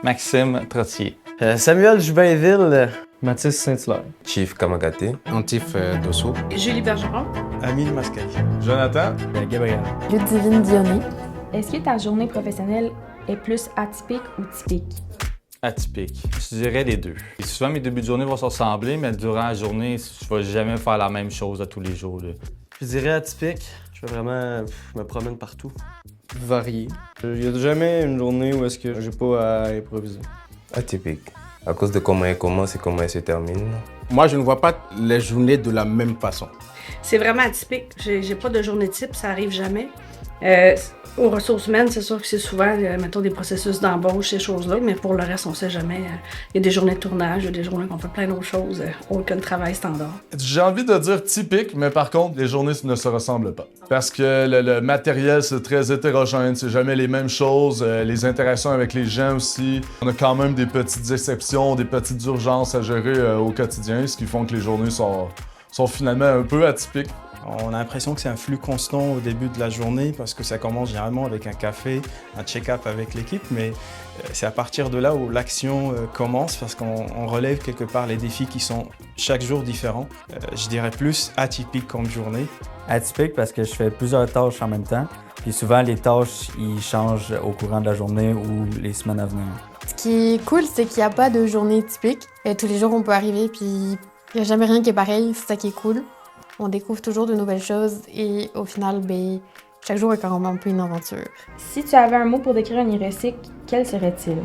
Maxime Trottier. Samuel Jubinville. Mathis Saint-Hilaire. Chief Kamagaté. Antif Dosso. Julie Bergeron. Amine Mascali. Jonathan. Gabriel. Ludivine Dionné. Est-ce que ta journée professionnelle est plus atypique ou typique? Atypique. Je dirais les deux. Et souvent, mes débuts de journée vont se ressembler, mais durant la journée, je ne vais jamais faire la même chose à tous les jours. Là. Je dirais atypique. Je vais vraiment me promène partout. Varié. Il n'y a jamais une journée où est-ce que j'ai pas à improviser. Atypique. À cause de comment elle commence et comment elle se termine. Moi, je ne vois pas les journées de la même façon. C'est vraiment atypique. J'ai pas de journée type, ça arrive jamais. Aux ressources humaines, c'est sûr que c'est souvent, mettons, des processus d'embauche, ces choses-là, mais pour le reste, on sait jamais. Il y a des journées de tournage, il y a des journées qu'on fait plein d'autres choses, aucun travail standard. J'ai envie de dire typique, mais par contre, les journées ne se ressemblent pas. Parce que le matériel, c'est très hétérogène, c'est jamais les mêmes choses. Les interactions avec les gens aussi. On a quand même des petites exceptions, des petites urgences à gérer au quotidien, ce qui font que les journées sont finalement un peu atypiques. On a l'impression que c'est un flux constant au début de la journée parce que ça commence généralement avec un café, un check-up avec l'équipe, mais c'est à partir de là où l'action commence parce qu'on relève quelque part les défis qui sont chaque jour différents. Je dirais plus atypique comme journée. Atypique parce que je fais plusieurs tâches en même temps, puis souvent les tâches ils changent au courant de la journée ou les semaines à venir. Ce qui est cool, c'est qu'il n'y a pas de journée typique. Tous les jours, on peut arriver, puis il n'y a jamais rien qui est pareil, c'est ça qui est cool. On découvre toujours de nouvelles choses et au final, chaque jour est quand même un peu une aventure. Si tu avais un mot pour décrire un IRESIC, quel serait-il?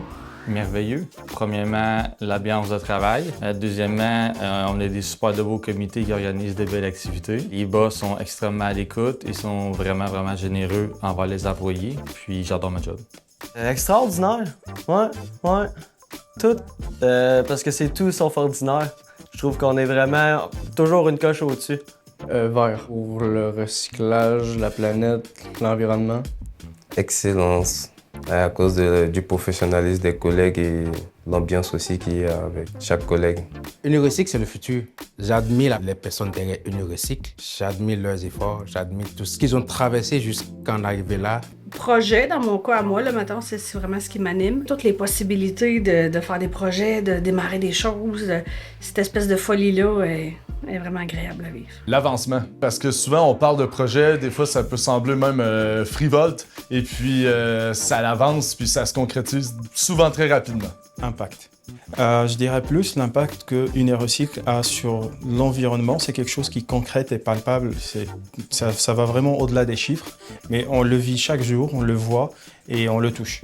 Merveilleux. Premièrement, l'ambiance de travail. Deuxièmement, on a des super de beaux comités qui organisent de belles activités. Les boss sont extrêmement à l'écoute. Ils sont vraiment, vraiment généreux envers les employés. Puis j'adore ma job. Extraordinaire. Ouais. Tout. Parce que c'est tout sauf ordinaire. Je trouve qu'on est vraiment toujours une coche au-dessus. Vert. Pour le recyclage, la planète, l'environnement. Excellence. À cause du professionnalisme des collègues et l'ambiance aussi qu'il y a avec chaque collègue. Unirecycle, c'est le futur. J'admire les personnes derrière Unirecycle. J'admire leurs efforts, j'admire tout ce qu'ils ont traversé jusqu'à en arriver là. Projet, dans mon cas à moi, là, maintenant, c'est vraiment ce qui m'anime. Toutes les possibilités de faire des projets, de démarrer des choses, cette espèce de folie-là est vraiment agréable à vivre. L'avancement. Parce que souvent, on parle de projets, des fois, ça peut sembler même frivolte, et puis ça avance, puis ça se concrétise souvent très rapidement. Impact. Je dirais plus l'impact qu'une Unirecycle a sur l'environnement. C'est quelque chose qui est concret et palpable. Ça va vraiment au-delà des chiffres, mais on le vit chaque jour, on le voit et on le touche.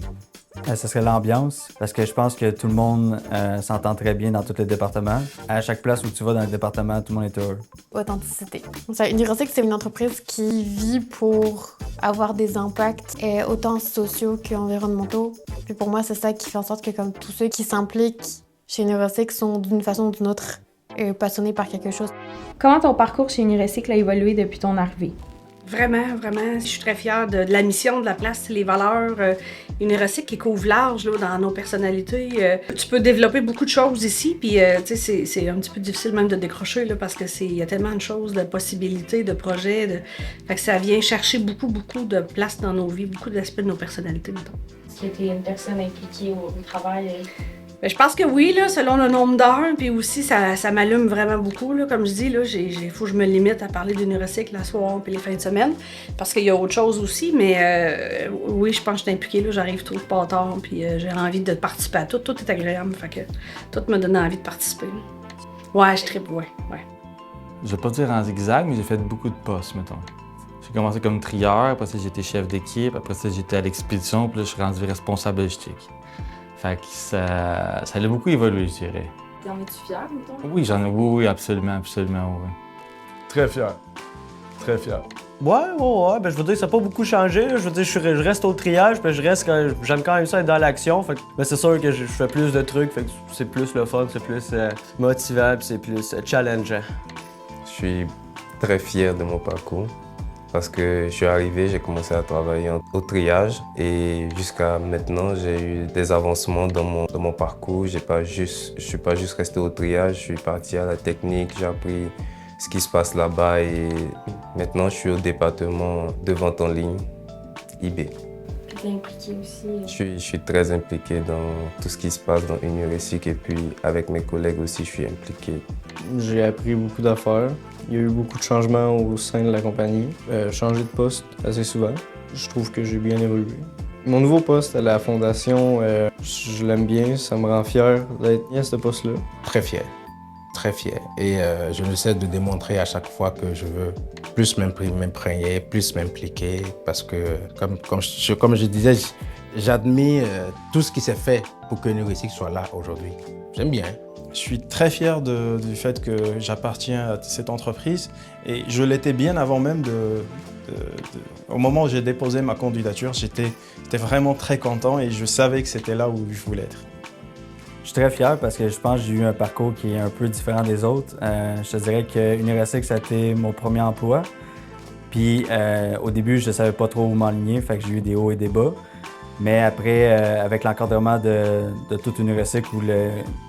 Ce serait l'ambiance, parce que je pense que tout le monde s'entend très bien dans tous les départements. À chaque place où tu vas dans le département, tout le monde est heureux. Authenticité. Unirecycle, c'est une entreprise qui vit pour avoir des impacts autant sociaux qu'environnementaux. Puis pour moi, c'est ça qui fait en sorte que comme tous ceux qui s'impliquent chez Unirecycle sont d'une façon ou d'une autre passionnés par quelque chose. Comment ton parcours chez Unirecycle a évolué depuis ton arrivée? Vraiment. Je suis très fière de la mission de la place, les valeurs. Unirecycle qui couvre large là, dans nos personnalités. Tu peux développer beaucoup de choses ici, puis c'est un petit peu difficile même de décrocher là, parce qu'il y a tellement de choses, de possibilités, de projets. Fait que ça vient chercher beaucoup de place dans nos vies, beaucoup d'aspects de nos personnalités, mettons. Est-ce que tu es une personne impliquée au travail? Je pense que oui, là, selon le nombre d'heures, puis aussi ça m'allume vraiment beaucoup. Là. Comme je dis, il faut que je me limite à parler d'Unirecycle la soir puis les fins de semaine, parce qu'il y a autre chose aussi, mais oui, je pense que je suis impliquée, là, j'arrive trop pas tard, puis j'ai envie de participer à tout. Tout est agréable, fait que tout me donne envie de participer. Là. Ouais, je tripe, ouais. Je vais pas dire en zigzag, mais j'ai fait beaucoup de postes, mettons. J'ai commencé comme trieur, après ça, j'ai été chef d'équipe, après ça, j'étais à l'expédition, puis là, je suis rendu responsable logistique. Fait que ça a beaucoup évolué, je dirais. T'en es-tu fier, mettons? Oui, oui, absolument, oui. Très fier. Ouais. Je veux dire, ça n'a pas beaucoup changé. Là. Je veux dire, je reste au triage, puis j'aime quand même ça être dans l'action. Mais c'est sûr que je fais plus de trucs, fait que c'est plus le fun, c'est plus motivant, puis c'est plus challengeant. Je suis très fier de mon parcours. Parce que je suis arrivé, j'ai commencé à travailler au triage et jusqu'à maintenant, j'ai eu des avancements dans mon parcours. Je suis pas juste resté au triage, je suis parti à la technique, j'ai appris ce qui se passe là-bas et maintenant, je suis au département de vente en ligne, eBay. t'es impliqué aussi? Je suis très impliqué dans tout ce qui se passe dans Unirecyc et puis avec mes collègues aussi, je suis impliqué. J'ai appris beaucoup d'affaires. Il y a eu beaucoup de changements au sein de la compagnie. Changé de poste assez souvent. Je trouve que j'ai bien évolué. Mon nouveau poste à la fondation, je l'aime bien, ça me rend fier d'être à ce poste-là. Très fier. Très fier. Et je ne cesse de démontrer à chaque fois que je veux plus m'imprégner, plus m'impliquer. Parce que, comme je disais, j'admire tout ce qui s'est fait pour que Unirecyc soit là aujourd'hui. J'aime bien. Je suis très fier du fait que j'appartiens à cette entreprise et je l'étais bien avant même au moment où j'ai déposé ma candidature, j'étais vraiment très content et je savais que c'était là où je voulais être. Je suis très fier parce que je pense que j'ai eu un parcours qui est un peu différent des autres. Je te dirais que Unirecyc, ça a été mon premier emploi. Puis au début, je ne savais pas trop où m'aligner, fait que j'ai eu des hauts et des bas. Mais après, avec l'encadrement de toute Unirecyc ou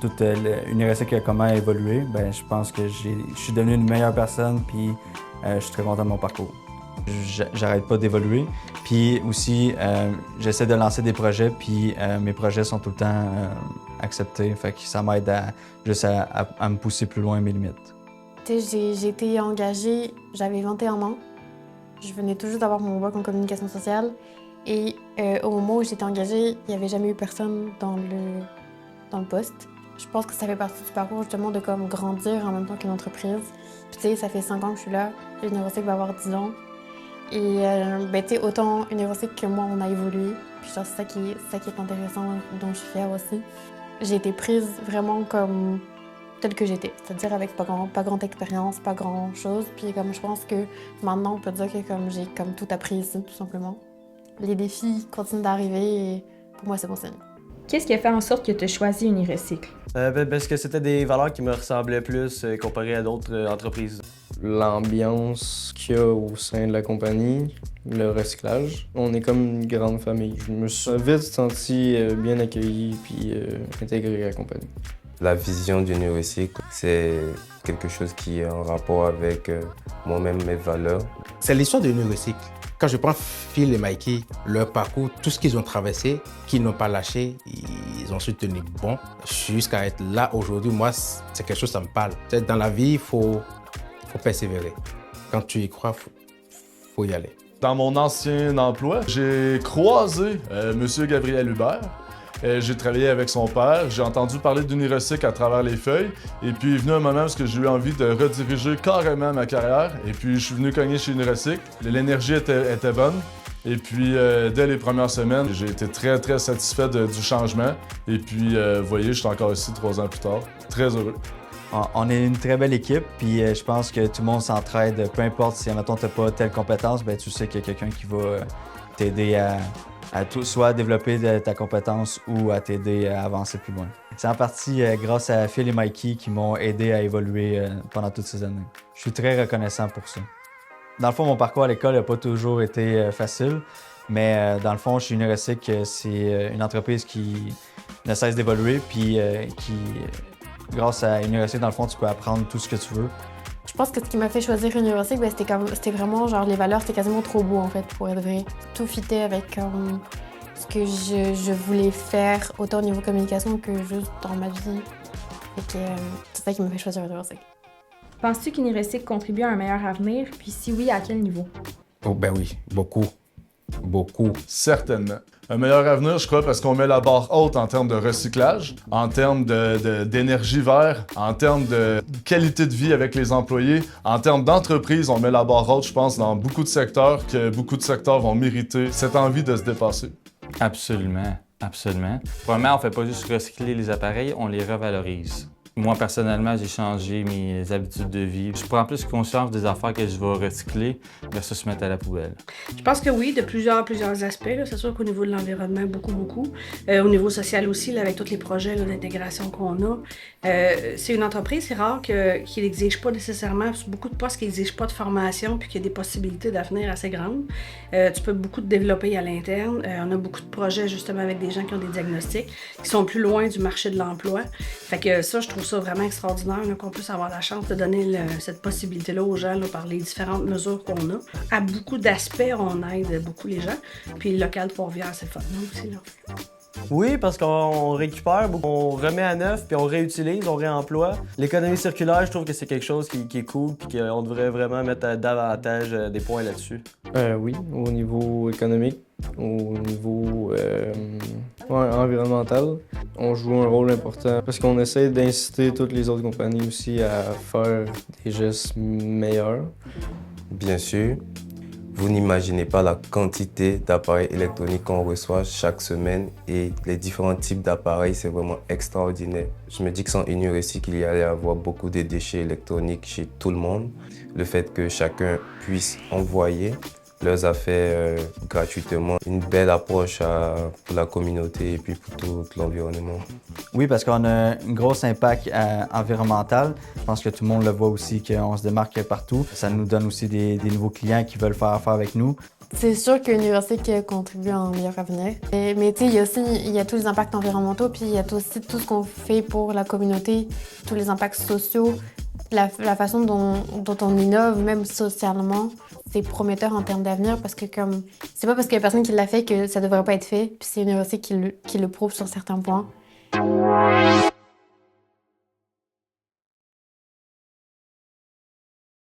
toute Unirecyc a comment évolué, ben, je pense que je suis devenu une meilleure personne puis je suis très content de mon parcours. J'arrête pas d'évoluer. Puis aussi, j'essaie de lancer des projets puis mes projets sont tout le temps acceptés. Fait que ça m'aide à me pousser plus loin mes limites. J'ai été engagée, j'avais 21 ans. Je venais tout juste d'avoir mon bac en communication sociale. Et au moment où j'étais engagée, il n'y avait jamais eu personne dans le poste. Je pense que ça fait partie du parcours justement de comme grandir en même temps qu'une entreprise. Puis tu sais, ça fait 5 ans que je suis là, Unirecyc va avoir 10 ans. Et ben, tu sais, autant Unirecyc que moi, on a évolué. Puis genre, c'est ça qui est intéressant, dont je suis fière aussi. J'ai été prise vraiment comme telle que j'étais, c'est-à-dire avec pas grande expérience, pas grand-chose. Puis comme je pense que maintenant, on peut dire que comme j'ai comme tout appris ici, tout simplement. Les défis continuent d'arriver et pour moi, c'est bon signe. Qu'est-ce qui a fait en sorte que tu as choisi Unirecyc? Parce que c'était des valeurs qui me ressemblaient plus comparé à d'autres entreprises. L'ambiance qu'il y a au sein de la compagnie, le recyclage. On est comme une grande famille. Je me suis vite senti bien accueilli puis intégré à la compagnie. La vision d'Unirecyc, c'est quelque chose qui est en rapport avec moi-même, mes valeurs. C'est l'histoire de Unirecyc. Quand je prends Phil et Mikey, leur parcours, tout ce qu'ils ont traversé, qu'ils n'ont pas lâché, ils ont su tenir bon jusqu'à être là aujourd'hui. Moi, c'est quelque chose, ça me parle. Dans la vie, il faut persévérer. Quand tu y crois, faut y aller. Dans mon ancien emploi, j'ai croisé M. Gabriel Hubert. J'ai travaillé avec son père, j'ai entendu parler d'Unirecyc à travers les feuilles, et puis il est venu un moment où j'ai eu envie de rediriger carrément ma carrière, et puis je suis venu cogner chez Unirecyc. L'énergie était bonne, et puis dès les premières semaines, j'ai été très très satisfait du changement, et puis vous voyez, je suis encore ici 3 ans plus tard, très heureux. On est une très belle équipe, puis je pense que tout le monde s'entraide, peu importe si, admettons, t'as pas telle compétence, ben tu sais qu'il y a quelqu'un qui va t'aider à soit développer ta compétence ou à t'aider à avancer plus loin. C'est en partie grâce à Phil et Mikey qui m'ont aidé à évoluer pendant toutes ces années. Je suis très reconnaissant pour ça. Dans le fond, mon parcours à l'école n'a pas toujours été facile, mais dans le fond, chez Unirecyc, c'est une entreprise qui ne cesse d'évoluer, puis grâce à Unirecyc, dans le fond, tu peux apprendre tout ce que tu veux. Je pense que ce qui m'a fait choisir Unirecyc, ben, c'était vraiment genre les valeurs, c'était quasiment trop beau en fait pour être vrai. Tout fitait avec ce que je voulais faire, autant au niveau communication que juste dans ma vie. Fait que c'est ça qui m'a fait choisir Unirecyc. Penses-tu qu'Unirecyc contribue à un meilleur avenir? Puis si oui, à quel niveau? Oh, ben oui, beaucoup. Beaucoup. Certainement. Un meilleur avenir, je crois, parce qu'on met la barre haute en termes de recyclage, en termes d'énergie verte, en termes de qualité de vie avec les employés, en termes d'entreprise, on met la barre haute, je pense, dans beaucoup de secteurs, que beaucoup de secteurs vont mériter cette envie de se dépasser. Absolument, absolument. Premièrement, on ne fait pas juste recycler les appareils, on les revalorise. Moi, personnellement, j'ai changé mes habitudes de vie. Je prends plus conscience des affaires que je vais recycler versus se mettre à la poubelle. Je pense que oui, de plusieurs aspects. C'est sûr qu'au niveau de l'environnement, beaucoup. Au niveau social aussi, là, avec tous les projets d'intégration qu'on a. C'est une entreprise, c'est rare qui n'exige pas nécessairement, beaucoup de postes qui n'exigent pas de formation puis qu'il y a des possibilités d'avenir assez grandes. Tu peux beaucoup te développer à l'interne. On a beaucoup de projets justement avec des gens qui ont des diagnostics, qui sont plus loin du marché de l'emploi. Fait que ça, je trouve ça vraiment extraordinaire là, qu'on puisse avoir la chance de donner cette possibilité-là aux gens là, par les différentes mesures qu'on a. À beaucoup d'aspects, on aide beaucoup les gens. Puis le local de Trois-Rivières, c'est le fun aussi. Là. Oui, parce qu'on récupère, on remet à neuf, puis on réutilise, on réemploie. L'économie circulaire, je trouve que c'est quelque chose qui est cool, puis qu'on devrait vraiment mettre davantage des points là-dessus. Oui, au niveau économique, au niveau environnemental, on joue un rôle important parce qu'on essaie d'inciter toutes les autres compagnies aussi à faire des gestes meilleurs. Bien sûr, vous n'imaginez pas la quantité d'appareils électroniques qu'on reçoit chaque semaine et les différents types d'appareils, c'est vraiment extraordinaire. Je me dis que sans Unirecycle, il y allait avoir beaucoup de déchets électroniques chez tout le monde. Le fait que chacun puisse envoyer leurs affaires gratuitement, une belle approche pour la communauté et puis pour tout l'environnement. Oui, parce qu'on a un gros impact environnemental. Je pense que tout le monde le voit aussi, qu'on se démarque partout. Ça nous donne aussi des nouveaux clients qui veulent faire affaire avec nous. C'est sûr que Unirecycle contribue à un meilleur avenir. Mais tu sais, il y a tous les impacts environnementaux, puis il y a aussi tout ce qu'on fait pour la communauté, tous les impacts sociaux, la façon dont on innove, même socialement. C'est prometteur en termes d'avenir parce que comme c'est pas parce qu'il y a personne qui l'a fait que ça devrait pas être fait, puis c'est Unirecycle qui le prouve sur certains points.